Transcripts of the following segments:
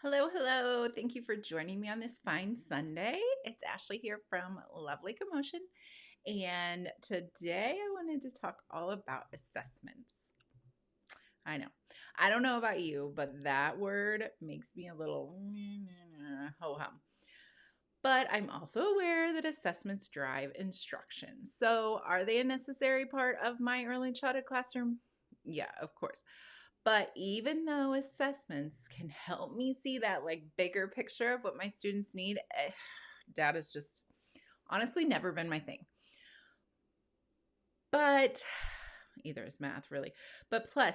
Hello, hello. Thank you for joining me on this fine Sunday. It's Ashley here from Lovely Commotion, and today I wanted to talk all about assessments. I know. I don't know about you, but that word makes me a little ho-hum. But I'm also aware that assessments drive instruction. So, are they a necessary part of my early childhood classroom? Yeah, of course. But even though assessments can help me see that bigger picture of what my students need, data's just honestly never been my thing. But either is math really. But plus,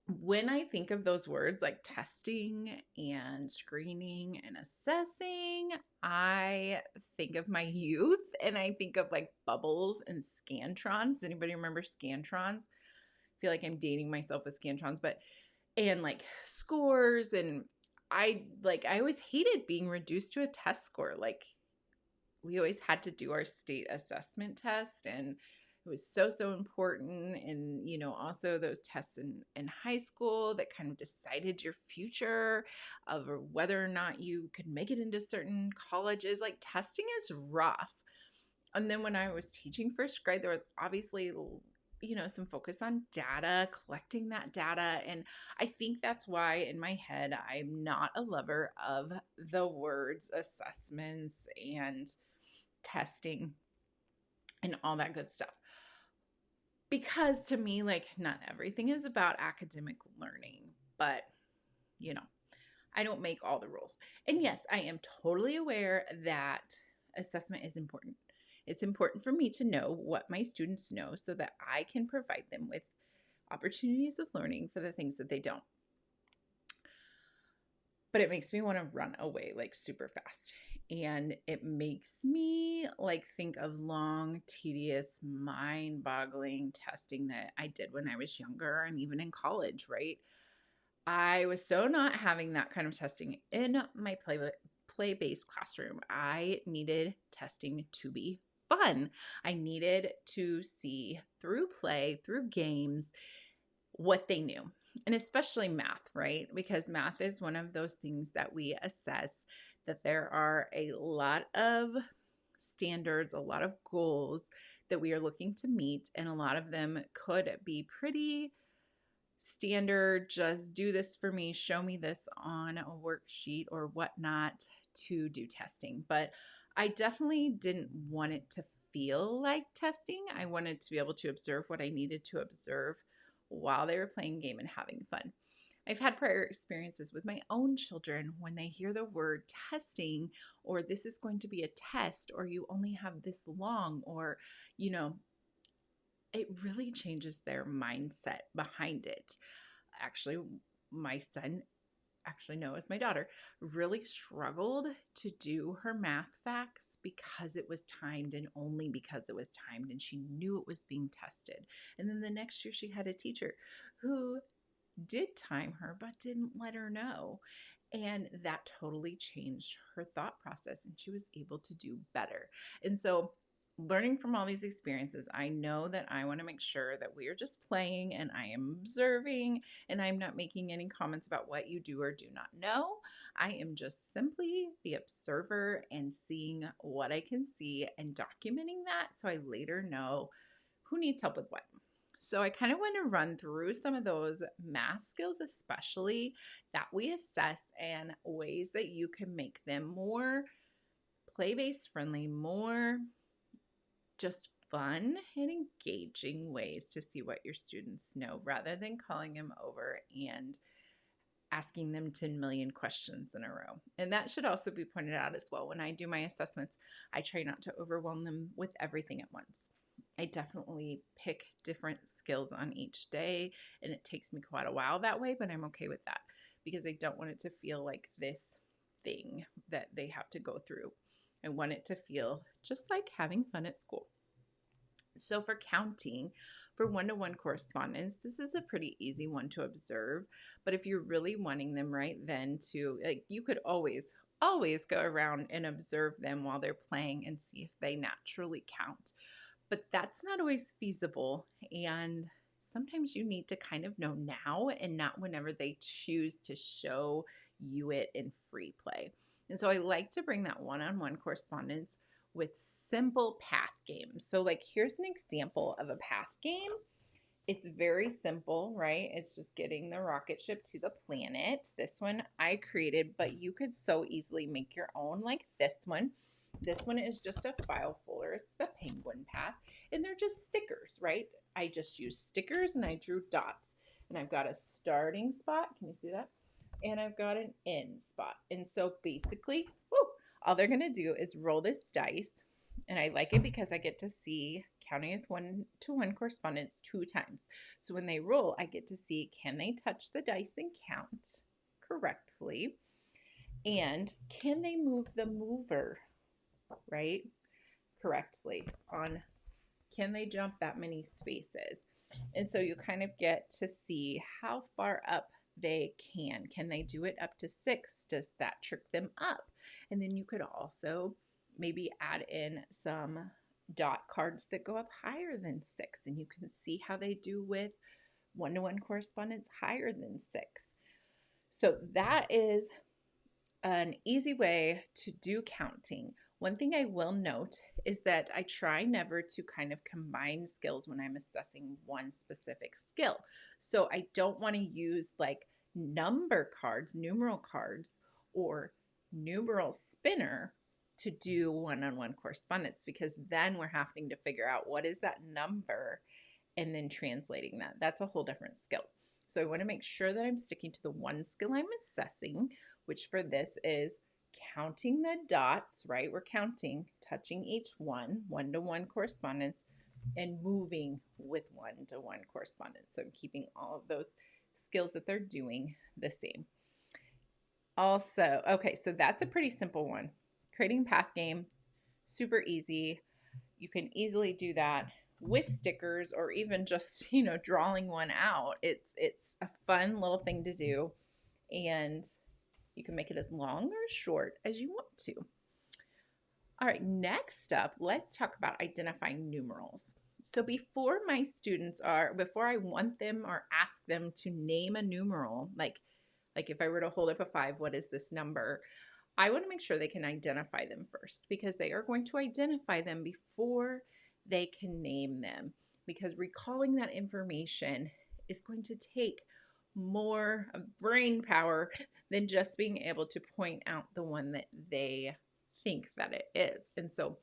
when I think of those words like testing and screening and assessing, I think of my youth and I think of like bubbles and scantrons. Anybody remember scantrons? I feel like I'm dating myself with scantrons, but and like scores and I always hated being reduced to a test score. Like we always had to do our state assessment test, and it was so important. And also those tests in high school that kind of decided your future of whether or not you could make it into certain colleges. Like testing is rough. And then when I was teaching first grade, there was obviously some focus on data, collecting that data. And I think that's why in my head, I'm not a lover of the words assessments and testing and all that good stuff. Because to me, like, not everything is about academic learning, but I don't make all the rules. And yes, I am totally aware that assessment is important. It's important for me to know what my students know so that I can provide them with opportunities of learning for the things that they don't. But it makes me want to run away like super fast. And it makes me like think of long, tedious, mind boggling testing that I did when I was younger and even in college, right? I was so not having that kind of testing in my play-based classroom. I needed testing to be fun. I needed to see through play, through games, what they knew. And especially math, right? Because math is one of those things that we assess that there are a lot of standards, a lot of goals that we are looking to meet, and a lot of them could be pretty standard, just do this for me, show me this on a worksheet or whatnot to do testing. But I definitely didn't want it to feel like testing. I wanted to be able to observe what I needed to observe while they were playing game and having fun. I've had prior experiences with my own children when they hear the word testing, or this is going to be a test, or you only have this long, or, it really changes their mindset behind it. Actually, my son, actually, no, it was my daughter, really struggled to do her math facts because it was timed and only because it was timed, and she knew it was being tested. And then the next year, she had a teacher who did time her but didn't let her know. And that totally changed her thought process, and she was able to do better. And so, learning from all these experiences, I know that I want to make sure that we are just playing and I am observing and I'm not making any comments about what you do or do not know. I am just simply the observer and seeing what I can see and documenting that so I later know who needs help with what. So I kind of want to run through some of those math skills, especially that we assess, and ways that you can make them more play-based friendly, more just fun and engaging ways to see what your students know rather than calling them over and asking them 10 million questions in a row. And that should also be pointed out as well. When I do my assessments, I try not to overwhelm them with everything at once. I definitely pick different skills on each day, and it takes me quite a while that way, but I'm okay with that because I don't want it to feel like this thing that they have to go through. I want it to feel just like having fun at school. So for counting, for one-to-one correspondence, this is a pretty easy one to observe. But if you're really wanting them right then to, like, you could always go around and observe them while they're playing and see if they naturally count. But that's not always feasible. And sometimes you need to kind of know now and not whenever they choose to show you it in free play. And so I like to bring that one-on-one correspondence with simple path games. So like here's an example of a path game. It's very simple, right? It's just getting the rocket ship to the planet. This one I created, but you could so easily make your own like this one. This one is just a file folder. It's the penguin path, and they're just stickers, right? I just used stickers and I drew dots, and I've got a starting spot. Can you see that? And I've got an end spot. And so basically, all they're going to do is roll this dice. And I like it because I get to see counting with 1-to-1 correspondence 2 times. So when they roll, I get to see, can they touch the dice and count correctly? And can they move the mover, right, correctly on, can they jump that many spaces? And so you kind of get to see how far up they can. Can they do it up to 6? Does that trick them up? And then you could also maybe add in some dot cards that go up higher than 6, and you can see how they do with 1-to-1 correspondence higher than 6. So that is an easy way to do counting. One thing I will note is that I try never to kind of combine skills when I'm assessing one specific skill. So I don't want to use like number cards, numeral cards, or numeral spinner to do one-on-one correspondence, because then we're having to figure out what is that number and then translating that. That's a whole different skill. So I want to make sure that I'm sticking to the one skill I'm assessing, which for this is counting the dots, right? We're counting, touching each one-to-one correspondence, and moving with 1-to-1 correspondence. So I'm keeping all of those skills that they're doing the same. Also, okay, so that's a pretty simple one. Creating path game, super easy. You can easily do that with stickers or even just, drawing one out. It's a fun little thing to do, and you can make it as long or short as you want to. All right, next up, let's talk about identifying numerals. So before I want them or ask them to name a numeral, like if I were to hold up a 5, what is this number? I want to make sure they can identify them first, because they are going to identify them before they can name them, because recalling that information is going to take more brain power than just being able to point out the one that they think that it is. And so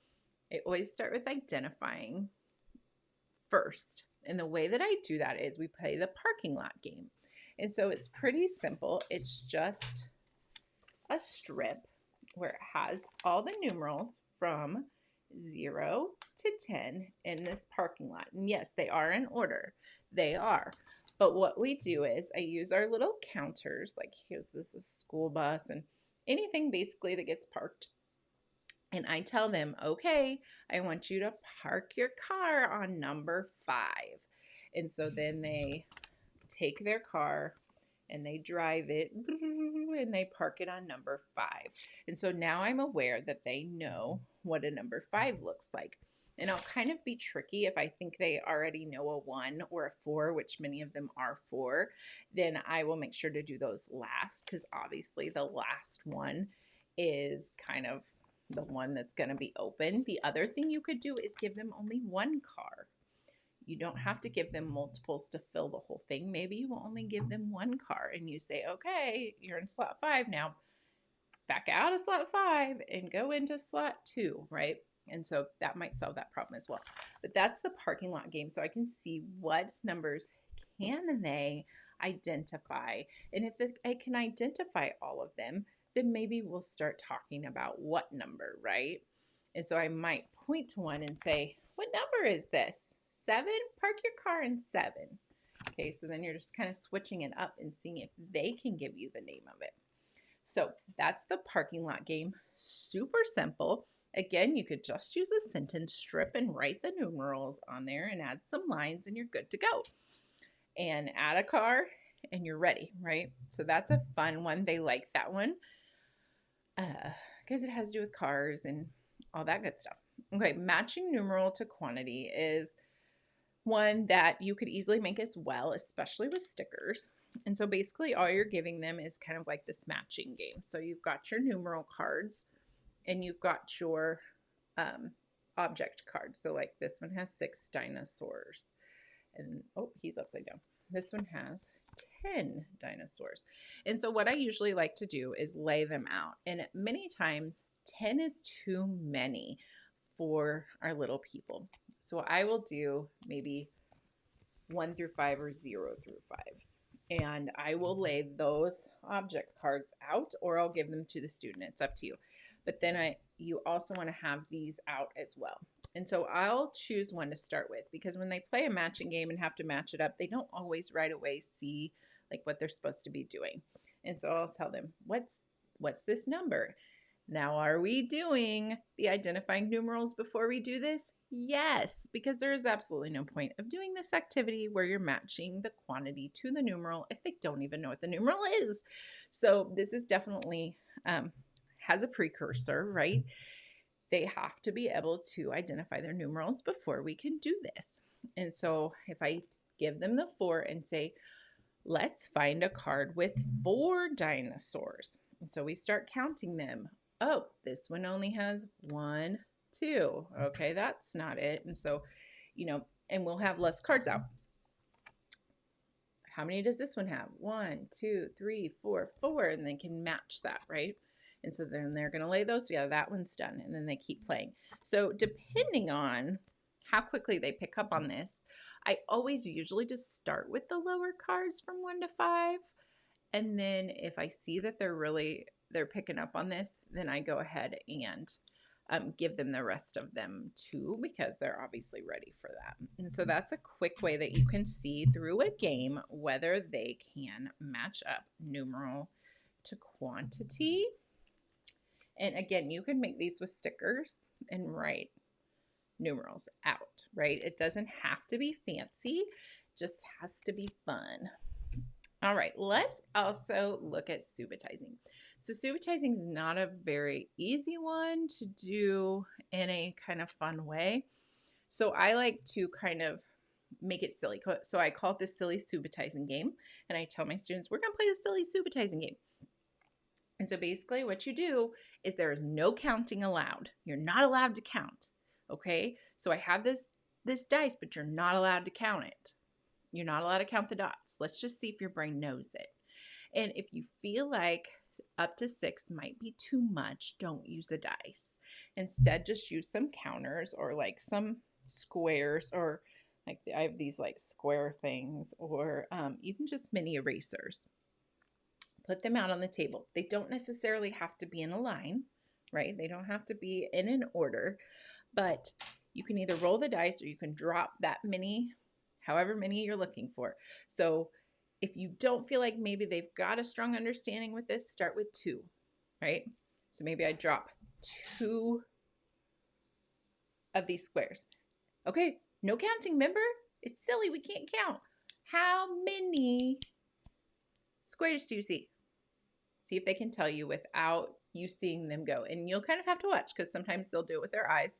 I always start with identifying first. And the way that I do that is we play the parking lot game. And so it's pretty simple. It's just a strip where it has all the numerals from 0 to 10 in this parking lot. And yes, they are in order. They are. But what we do is I use our little counters, like this is a school bus and anything basically that gets parked. And I tell them, okay, I want you to park your car on number 5. And so then they take their car and they drive it and they park it on number 5. And so now I'm aware that they know what a number 5 looks like. And I'll kind of be tricky if I think they already know a 1 or a 4, which many of them are 4, then I will make sure to do those last, because obviously the last one is kind of the one that's going to be open. The other thing you could do is give them only one car. You don't have to give them multiples to fill the whole thing. Maybe you will only give them one car and you say, okay, you're in slot 5 now. Back out of slot 5 and go into slot 2, right? And so that might solve that problem as well. But that's the parking lot game. So I can see what numbers can they identify. And if I can identify all of them, then maybe we'll start talking about what number, right? And so I might point to one and say, what number is this? 7? Park your car in 7. Okay, so then you're just kind of switching it up and seeing if they can give you the name of it. So that's the parking lot game. Super simple. Again, you could just use a sentence strip and write the numerals on there and add some lines and you're good to go. And add a car and you're ready, right? So that's a fun one. They like that one because it has to do with cars and all that good stuff. Okay, matching numeral to quantity is one that you could easily make as well, especially with stickers. And so basically all you're giving them is kind of like this matching game. So you've got your numeral cards and you've got your object cards. So like this one has 6 dinosaurs. And oh, he's upside down. This one has 10 dinosaurs. And so what I usually like to do is lay them out. And many times 10 is too many for our little people. So I will do maybe 1 through 5 or 0 through 5. And I will lay those object cards out, or I'll give them to the student. It's up to you. But then you also want to have these out as well. And so I'll choose one to start with, because when they play a matching game and have to match it up, they don't always right away see like what they're supposed to be doing. And so I'll tell them, what's this number? Now, are we doing the identifying numerals before we do this? Yes, because there is absolutely no point of doing this activity where you're matching the quantity to the numeral if they don't even know what the numeral is. So this is definitely has a precursor, right? They have to be able to identify their numerals before we can do this. And so if I give them the 4 and say, let's find a card with 4 dinosaurs. And so we start counting them. Oh, this one only has 1, 2. Okay, that's not it. And so, and we'll have less cards out. How many does this one have? 1, 2, 3, 4, 4. And they can match that, right? And so then they're going to lay those together. That one's done. And then they keep playing. So depending on how quickly they pick up on this, I always usually just start with the lower cards from 1 to 5. And then if I see that they're picking up on this, then I go ahead and give them the rest of them too, because they're obviously ready for that. And so that's a quick way that you can see through a game whether they can match up numeral to quantity. And again, you can make these with stickers and write numerals out, right? It doesn't have to be fancy, just has to be fun. All right, let's also look at subitizing. So subitizing is not a very easy one to do in a kind of fun way. So I like to kind of make it silly. So I call it the silly subitizing game. And I tell my students, we're going to play the silly subitizing game. And so basically what you do is there is no counting allowed. You're not allowed to count, okay? So I have this dice, but you're not allowed to count it. You're not allowed to count the dots. Let's just see if your brain knows it. And if you feel like up to 6 might be too much, don't use a dice. Instead, just use some counters or like some squares, or like I have these like square things, or even just mini erasers. Put them out on the table. They don't necessarily have to be in a line, right? They don't have to be in an order, but you can either roll the dice or you can drop that many, however many you're looking for. So if you don't feel like maybe they've got a strong understanding with this, start with 2, right? So maybe I drop 2 of these squares. Okay, no counting, remember? It's silly, we can't count. How many squares do you see? See if they can tell you without you seeing them go. And you'll kind of have to watch, because sometimes they'll do it with their eyes.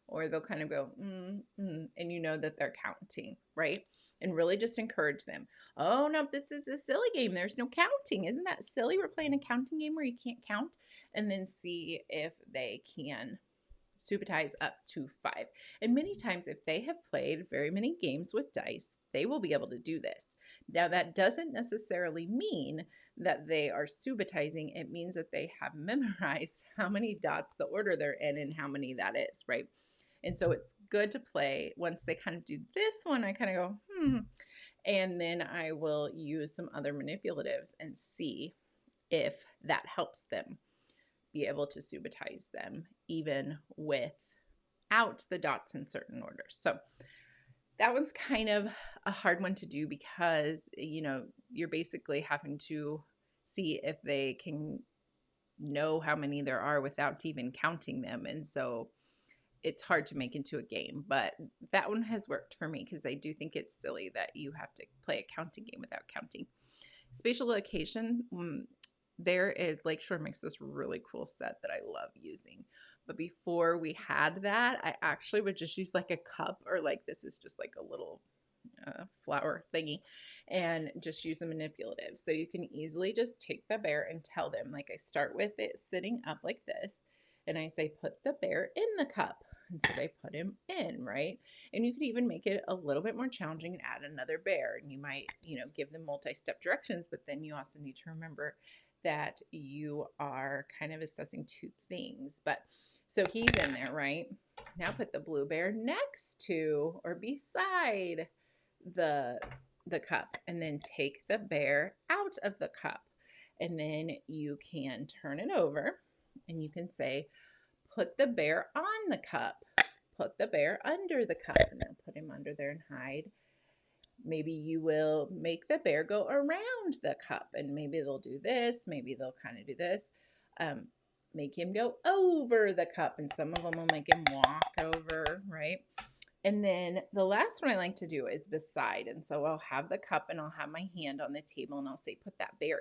Or they'll kind of go, and you know that they're counting, right? And really just encourage them. Oh, no, this is a silly game. There's no counting. Isn't that silly? We're playing a counting game where you can't count. And then see if they can subitize up to 5. And many times if they have played very many games with dice, they will be able to do this. Now, that doesn't necessarily mean that they are subitizing. It means that they have memorized how many dots, the order they're in, and how many that is, right? And so it's good to play. Once they kind of do this one, I kind of go, and then I will use some other manipulatives and see if that helps them be able to subitize them even without the dots in certain orders. So that one's kind of a hard one to do, because, you're basically having to see if they can know how many there are without even counting them. And so it's hard to make into a game, but that one has worked for me, because I do think it's silly that you have to play a counting game without counting. Spatial Location, Lakeshore makes this really cool set that I love using. But before we had that, I actually would just use like a cup, or like this is just like a little flower thingy, and just use a manipulative. So you can easily just take the bear and tell them, like I start with it sitting up like this, and I say, put the bear in the cup. And so they put him in, right? And you could even make it a little bit more challenging and add another bear. And you might, give them multi-step directions, but then you also need to remember that you are kind of assessing two things. But so he's in there, right? Now put the blue bear next to or beside the cup, and then take the bear out of the cup. And then you can turn it over and you can say, put the bear on the cup, put the bear under the cup, and then put him under there and hide. Maybe you will make the bear go around the cup, and maybe they'll do this, maybe they'll kind of do this. Make him go over the cup, and some of them will make him walk over, right? And then the last one I like to do is beside. And so I'll have the cup and I'll have my hand on the table, and I'll say, put that bear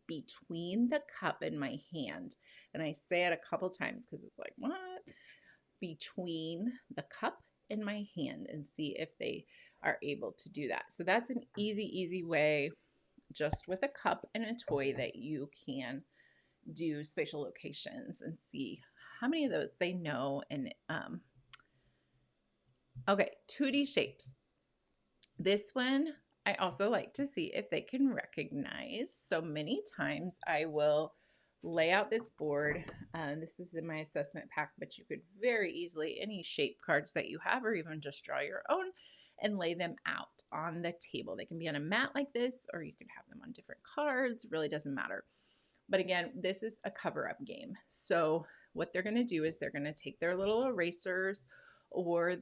between the cup and my hand. And I say it a couple times because it's like, what? Between the cup and my hand, and see if they are able to do that. So that's an easy way, just with a cup and a toy, that you can do spatial locations and see how many of those they know. And okay, 2D shapes. This one I also like to see if they can recognize. So many times I will lay out this board. This is in my assessment pack, but you could very easily, any shape cards that you have, or even just draw your own, and lay them out on the table. They can be on a mat like this, or you could have them on different cards. It really doesn't matter. But again, this is a cover-up game. So what they're going to do is they're going to take their little erasers or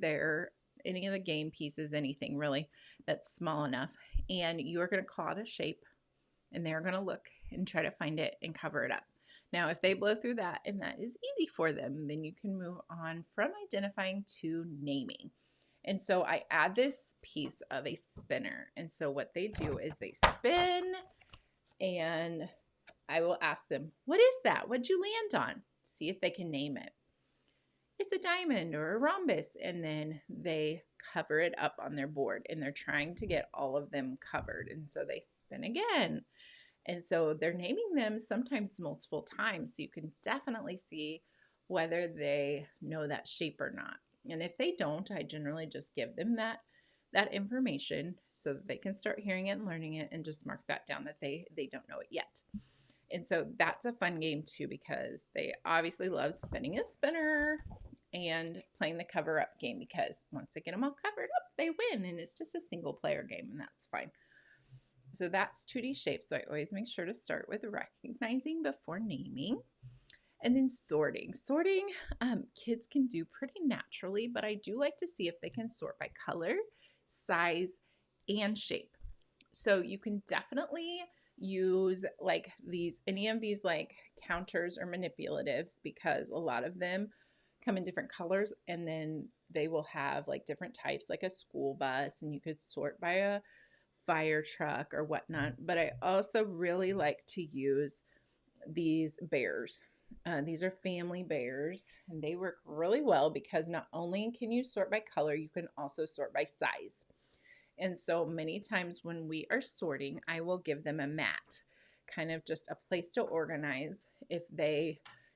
any of the game pieces, anything really that's small enough, and you are going to call out a shape, and they're going to look and try to find it and cover it up. Now, if they blow through that and that is easy for them, then you can move on from identifying to naming. And so I add this piece of a spinner. And so what they do is they spin, and I will ask them, what is that? What'd you land on? See if they can name it. It's a diamond or a rhombus. And then they cover it up on their board, and they're trying to get all of them covered. And so they spin again. And so they're naming them sometimes multiple times. So you can definitely see whether they know that shape or not. And if they don't, I generally just give them that information so that they can start hearing it and learning it, and just mark that down that they don't know it yet. And so that's a fun game too, because they obviously love spinning a spinner and playing the cover up game, because once they get them all covered up, they win, and it's just a single player game, and that's fine. So that's 2D shapes. So I always make sure to start with recognizing before naming. And then sorting. Sorting, kids can do pretty naturally, but I do like to see if they can sort by color, size, and shape. So you can definitely use like any of these like counters or manipulatives, because a lot of them come in different colors, and then they will have like different types, like a school bus, and you could sort by a fire truck or whatnot. But I also really like to use these bears. These are family bears, and they work really well because not only can you sort by color, you can also sort by size. And so many times when we are sorting, I will give them a mat, kind of just a place to organize.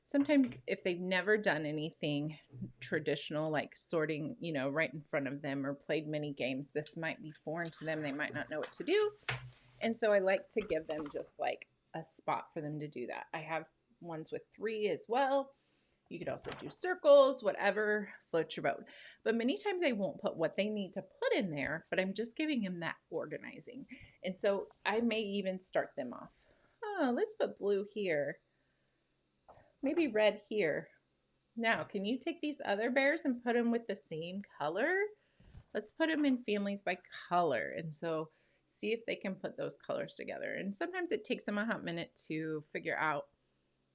Sometimes if they've never done anything traditional like sorting, right in front of them, or played many games, this might be foreign to them. They might not know what to do. And so I like to give them just like a spot for them to do that. I have ones with 3 as well. You could also do circles, whatever floats your boat. But many times I won't put what they need to put in there, but I'm just giving them that organizing. And so I may even start them off. Oh, let's put blue here. Maybe red here. Now, can you take these other bears and put them with the same color? Let's put them in families by color. And so see if they can put those colors together. And sometimes it takes them a hot minute to figure out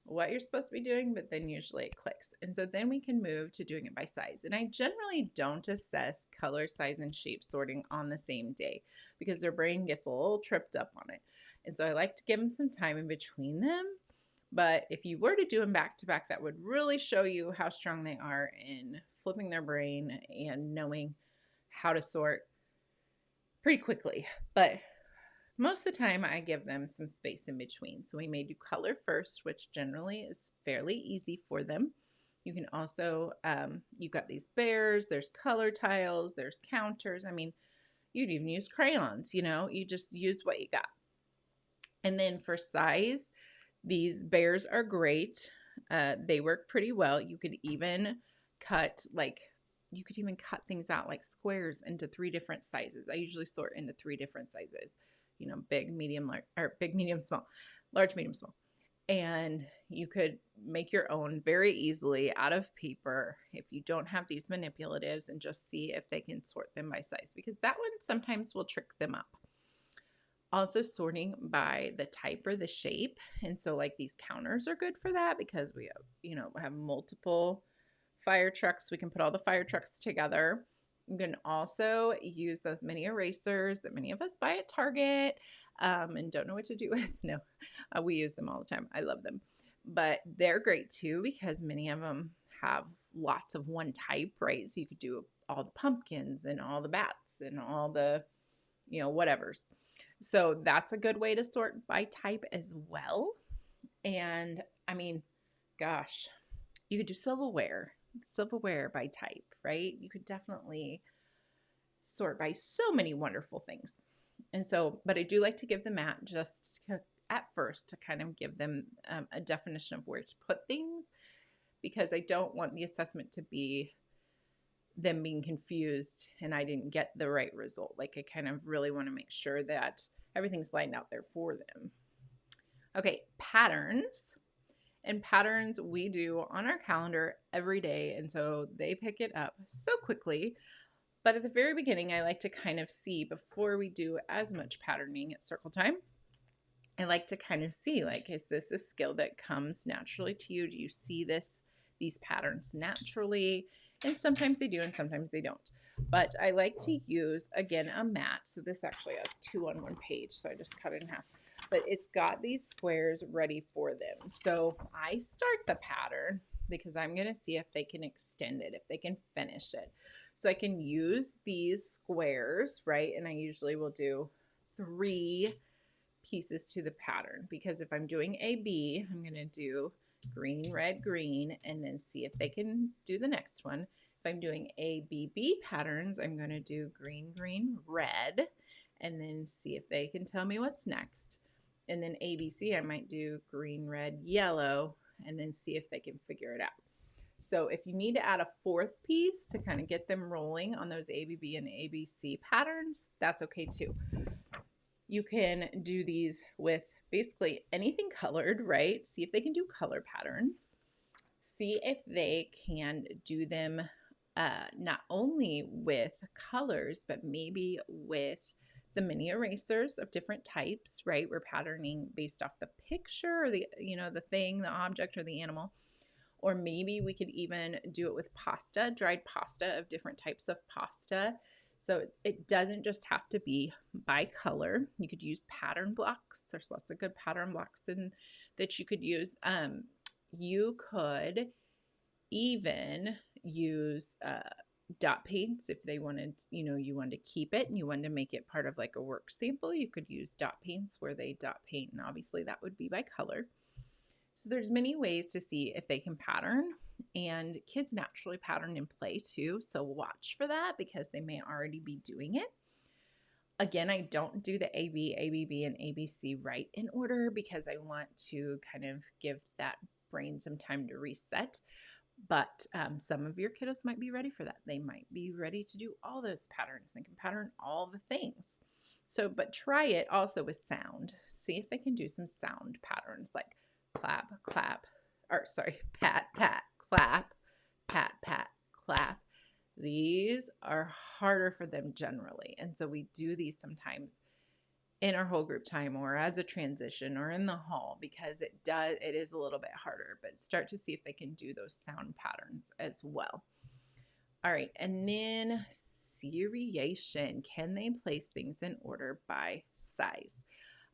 what you're supposed to be doing, but then usually it clicks. And so then we can move to doing it by size. And I generally don't assess color, size, and shape sorting on the same day, because their brain gets a little tripped up on it. And so I like to give them some time in between them. But if you were to do them back to back, that would really show you how strong they are in flipping their brain and knowing how to sort pretty quickly. But most of the time, I give them some space in between. So we may do color first, which generally is fairly easy for them. You can also, you've got these bears, there's color tiles, there's counters. I mean, you'd even use crayons, you just use what you got. And then for size, these bears are great. They work pretty well. You could even cut things out like squares into 3 different sizes. I usually sort into 3 different sizes, big, medium, large, or big, medium, small, large, medium, small. And you could make your own very easily out of paper if you don't have these manipulatives, and just see if they can sort them by size, because that one sometimes will trick them up. Also sorting by the type or the shape. And so like these counters are good for that, because we have multiple fire trucks. We can put all the fire trucks together. You can also use those mini erasers that many of us buy at Target and don't know what to do with. No, we use them all the time. I love them. But they're great too, because many of them have lots of one type, right? So you could do all the pumpkins and all the bats and all the, whatevers. So that's a good way to sort by type as well. And I mean, gosh, you could do silverware by type, right? You could definitely sort by so many wonderful things. And so, but I do like to give the mat just at first to kind of give them a definition of where to put things, because I don't want the assessment to be them being confused and I didn't get the right result. Like, I kind of really want to make sure that everything's lined out there for them. Okay, patterns. And patterns we do on our calendar every day, and so they pick it up so quickly. But at the very beginning, I like to kind of see, before we do as much patterning at circle time, I like to kind of see, like, is this a skill that comes naturally to you? Do you see these patterns naturally? And sometimes they do and sometimes they don't. But I like to use, again, a mat. So this actually has 2 on 1 page, so I just cut it in half. But it's got these squares ready for them. So I start the pattern because I'm going to see if they can extend it, if they can finish it. So I can use these squares, right? And I usually will do 3 pieces to the pattern, because if I'm doing AB, I'm going to do green, red, green, and then see if they can do the next one. If I'm doing ABB patterns, I'm going to do green, green, red, and then see if they can tell me what's next. And then ABC, I might do green, red, yellow, and then see if they can figure it out. So if you need to add a 4th piece to kind of get them rolling on those ABB and ABC patterns, that's okay too. You can do these with basically anything colored, right? See if they can do color patterns. See if they can do them not only with colors, but maybe with the mini erasers of different types, right? We're patterning based off the picture or the, the thing, the object, or the animal. Or maybe we could even do it with pasta, dried pasta of different types of pasta. So it doesn't just have to be by color. You could use pattern blocks. There's lots of good pattern blocks that you could use. You could even use dot paints if they wanted, you wanted to keep it and you wanted to make it part of like a work sample. You could use dot paints where they dot paint, and obviously that would be by color. So there's many ways to see if they can pattern, and kids naturally pattern in play too. So watch for that, because they may already be doing it. Again, I don't do the AB, ABB, and ABC right in order, because I want to kind of give that brain some time to reset. But some of your kiddos might be ready for that. They might be ready to do all those patterns. They can pattern all the things. So, but try it also with sound. See if they can do some sound patterns like clap, clap, pat, pat, clap, pat, pat, clap. These are harder for them generally. And so we do these sometimes in our whole group time or as a transition or in the hall, because it is a little bit harder, but start to see if they can do those sound patterns as well. All right. And then seriation. Can they place things in order by size?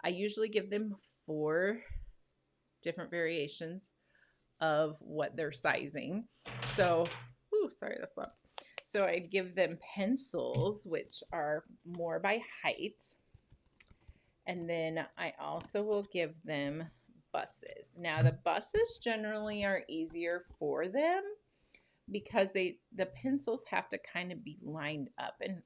I usually give them 4 different variations of what they're sizing. So, sorry, that's loud. So I give them pencils, which are more by height. And then I also will give them buses. Now the buses generally are easier for them because the pencils have to kind of be lined up and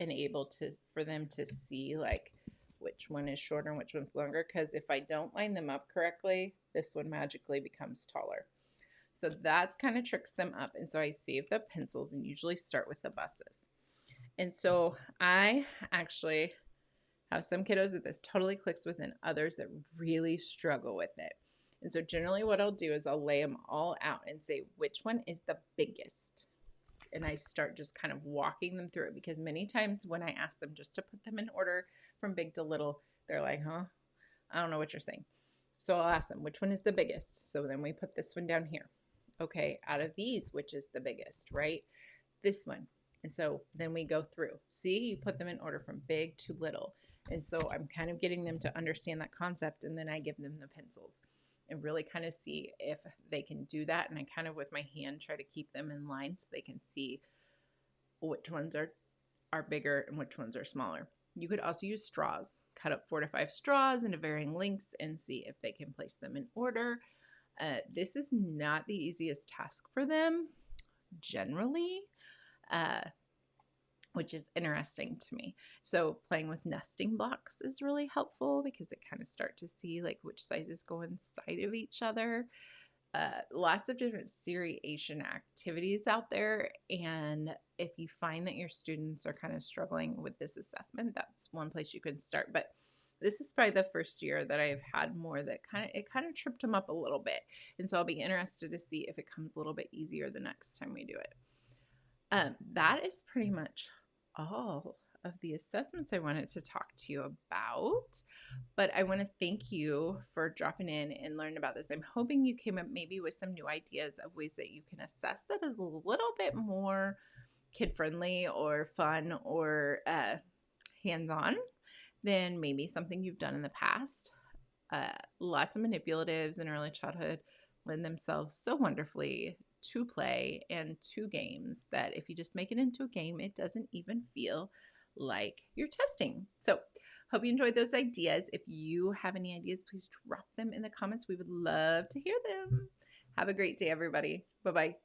able to for them to see like which one is shorter and which one's longer, because if I don't line them up correctly, this one magically becomes taller. So that's kind of tricks them up. And so I save the pencils and usually start with the buses. And so I actually have some kiddos that this totally clicks with and others that really struggle with it. And so generally what I'll do is I'll lay them all out and say, which one is the biggest? And I start just kind of walking them through it, because many times when I ask them just to put them in order from big to little, they're like, huh? I don't know what you're saying. So I'll ask them, which one is the biggest? So then we put this one down here. Okay, out of these, which is the biggest, right? This one. And so then we go through. See, you put them in order from big to little. And so I'm kind of getting them to understand that concept, and then I give them the pencils and really kind of see if they can do that. And I kind of with my hand try to keep them in line so they can see which ones are bigger and which ones are smaller. You could also use straws. Cut up 4 to 5 straws into varying lengths and see if they can place them in order. This is not the easiest task for them generally, which is interesting to me. So playing with nesting blocks is really helpful because they kind of start to see like which sizes go inside of each other. Lots of different seriation activities out there. And if you find that your students are kind of struggling with this assessment, that's one place you can start. But this is probably the first year that I've had more that kind of tripped them up a little bit. And so I'll be interested to see if it comes a little bit easier the next time we do it. That is pretty much all of the assessments I wanted to talk to you about, but I want to thank you for dropping in and learning about this. I'm hoping you came up maybe with some new ideas of ways that you can assess that is a little bit more kid-friendly or fun or hands-on than maybe something you've done in the past. Lots of manipulatives in early childhood lend themselves so wonderfully to play and to games that if you just make it into a game, it doesn't even feel like you're testing. So hope you enjoyed those ideas. If you have any ideas, please drop them in the comments. We would love to hear them. Have a great day, everybody. Bye-bye.